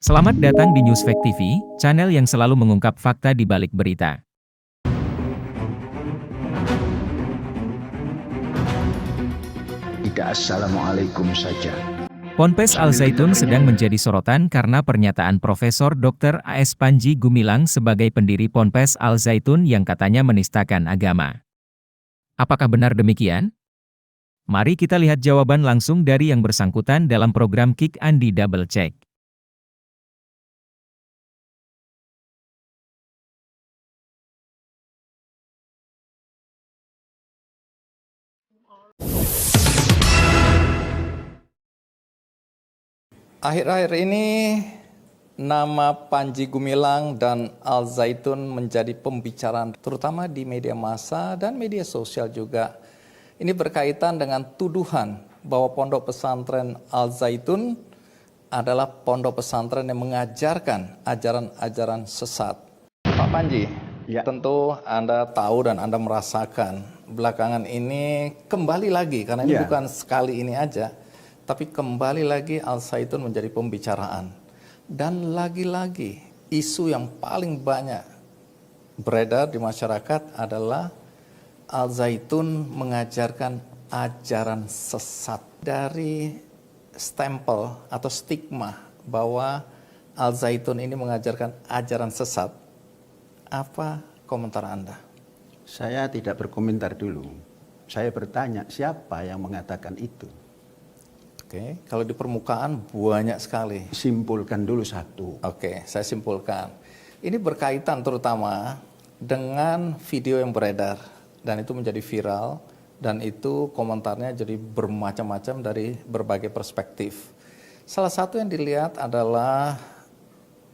Selamat datang di Newsfact TV, channel yang selalu mengungkap fakta di balik berita. Tidak assalamualaikum saja. Ponpes Al Zaitun sedang menjadi sorotan karena pernyataan Profesor Dr. A.S. Panji Gumilang sebagai pendiri Ponpes Al Zaitun yang katanya menistakan agama. Apakah benar demikian? Mari kita lihat jawaban langsung dari yang bersangkutan dalam program Kick Andi Double Check. Akhir-akhir ini nama Panji Gumilang dan Al Zaitun menjadi pembicaraan terutama di media massa dan media sosial juga. Ini berkaitan dengan tuduhan bahwa pondok pesantren Al Zaitun adalah pondok pesantren yang mengajarkan ajaran-ajaran sesat. Pak Panji, Ya. tentu Anda tahu dan Anda merasakan belakangan ini kembali lagi, karena ini Ya. bukan sekali ini aja, tapi kembali lagi Al Zaitun menjadi pembicaraan. Dan lagi-lagi isu yang paling banyak beredar di masyarakat adalah Al Zaitun mengajarkan ajaran sesat. Dari stempel atau stigma bahwa Al Zaitun ini mengajarkan ajaran sesat, apa komentar Anda? Saya tidak berkomentar dulu. Saya bertanya siapa yang mengatakan itu. Oke, kalau di permukaan banyak sekali. Simpulkan dulu satu. Oke, saya simpulkan. Ini berkaitan terutama dengan video yang beredar dan itu menjadi viral dan itu komentarnya jadi bermacam-macam dari berbagai perspektif. Salah satu yang dilihat adalah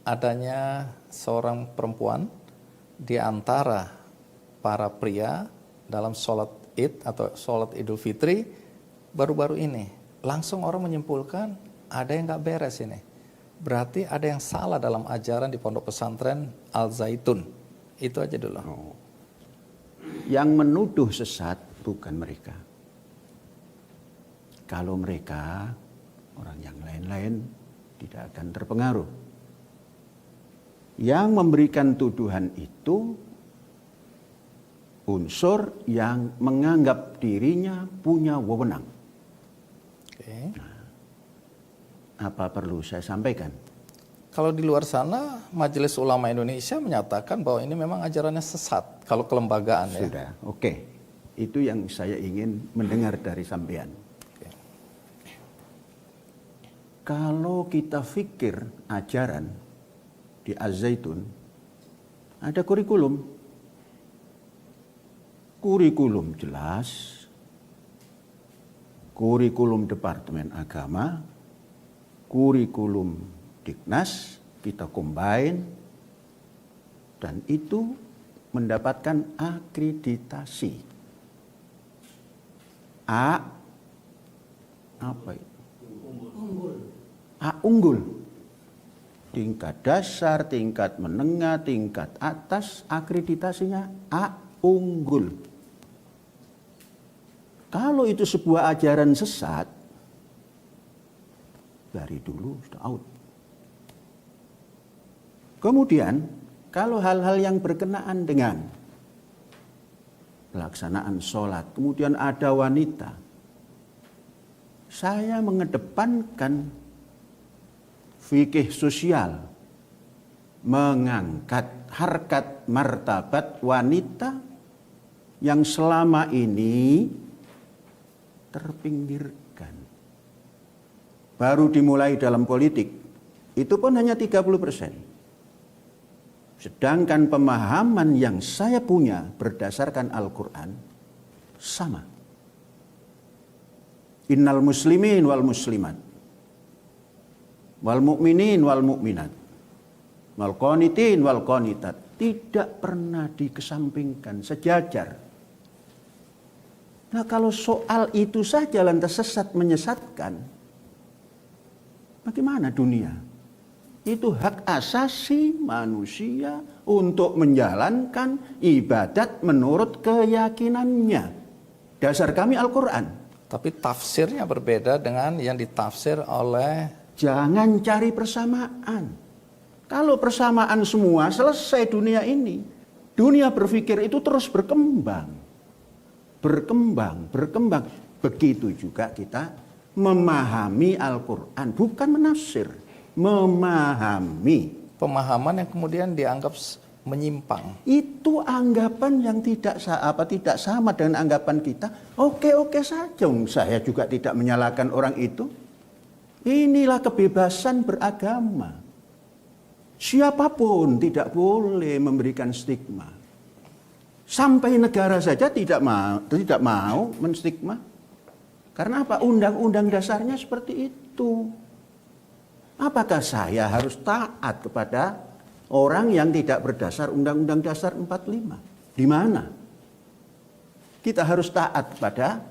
adanya seorang perempuan di antara para pria dalam sholat Id atau sholat Idul Fitri baru-baru ini. Langsung orang menyimpulkan ada yang nggak beres ini. Berarti ada yang salah dalam ajaran di pondok pesantren Al Zaitun. Itu aja dulu. Oh. Yang menuduh sesat bukan mereka. Kalau mereka, orang yang lain-lain tidak akan terpengaruh. Yang memberikan tuduhan itu unsur yang menganggap dirinya punya wewenang. Oke. Apa perlu saya sampaikan? Kalau di luar sana, Majelis Ulama Indonesia menyatakan bahwa ini memang ajarannya sesat. Kalau kelembagaan ya. Sudah, oke. Itu yang saya ingin mendengar dari sampean. Oke. Kalau kita fikir ajaran di Az-Zaitun, ada kurikulum. Kurikulum jelas, kurikulum Departemen Agama, kurikulum Diknas, kita combine, dan itu mendapatkan akreditasi. A, apa itu? A unggul. Tingkat dasar, tingkat menengah, tingkat atas, akreditasinya A unggul. Kalau itu sebuah ajaran sesat, dari dulu sudah out. Kemudian, kalau hal-hal yang berkenaan dengan pelaksanaan sholat, kemudian ada wanita, saya mengedepankan fikih sosial, mengangkat harkat martabat wanita yang selama ini terpinggirkan. Baru dimulai dalam politik, itu pun hanya 30%. Sedangkan pemahaman yang saya punya berdasarkan Al-Quran sama. Innal muslimin wal muslimat, wal mu'minin wal mu'minat, wal qanitin wal qanitat, tidak pernah dikesampingkan, sejajar. Nah, kalau soal itu saja lantas sesat menyesatkan, bagaimana dunia? Itu hak asasi manusia untuk menjalankan ibadat menurut keyakinannya. Dasar kami Al-Quran. Tapi tafsirnya berbeda dengan yang ditafsir oleh Jangan cari persamaan. Kalau persamaan semua, selesai dunia ini. Dunia berpikir itu terus berkembang. Berkembang. Begitu juga kita memahami Al-Quran, bukan menafsir. Memahami. Pemahaman yang kemudian dianggap menyimpang. Itu anggapan yang tidak sama dengan anggapan kita. Oke saja, saya juga tidak menyalahkan orang itu. Inilah kebebasan beragama. Siapapun tidak boleh memberikan stigma. Sampai negara saja tidak mau menstigma. Karena apa? Undang-undang dasarnya seperti itu. Apakah saya harus taat kepada orang yang tidak berdasar Undang-Undang Dasar 45? Di mana? Kita harus taat kepada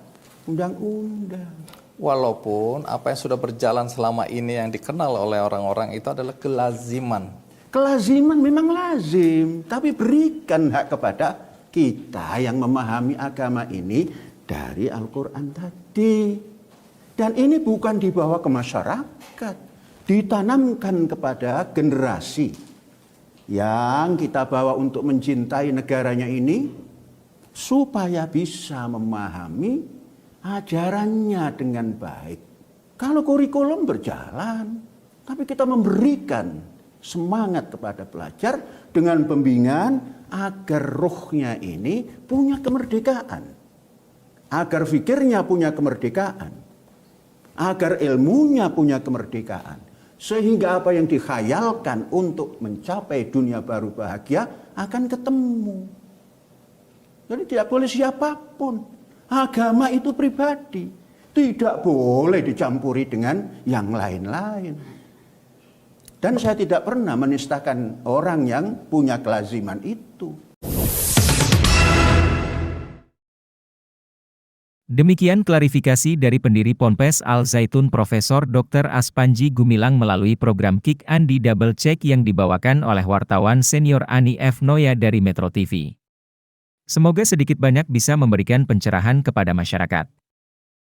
undang-undang. Walaupun apa yang sudah berjalan selama ini yang dikenal oleh orang-orang itu adalah kelaziman. Kelaziman memang lazim, tapi berikan hak kepada kita yang memahami agama ini dari Al-Quran tadi. Dan ini bukan dibawa ke masyarakat, ditanamkan kepada generasi yang kita bawa untuk mencintai negaranya ini, supaya bisa memahami ajarannya dengan baik. Kalau kurikulum berjalan, tapi kita memberikan semangat kepada pelajar dengan pembinaan agar rohnya ini punya kemerdekaan. Agar fikirnya punya kemerdekaan. Agar ilmunya punya kemerdekaan. Sehingga apa yang dikhayalkan untuk mencapai dunia baru bahagia akan ketemu. Jadi tidak boleh siapapun. Agama itu pribadi. Tidak boleh dicampuri dengan yang lain-lain. Dan saya tidak pernah menistakan orang yang punya kelaziman itu. Demikian klarifikasi dari pendiri Ponpes Al Zaitun Profesor Dr. Aspanji Gumilang melalui program Kick Andi Double Check yang dibawakan oleh wartawan senior Ani F. Noya dari Metro TV. Semoga sedikit banyak bisa memberikan pencerahan kepada masyarakat.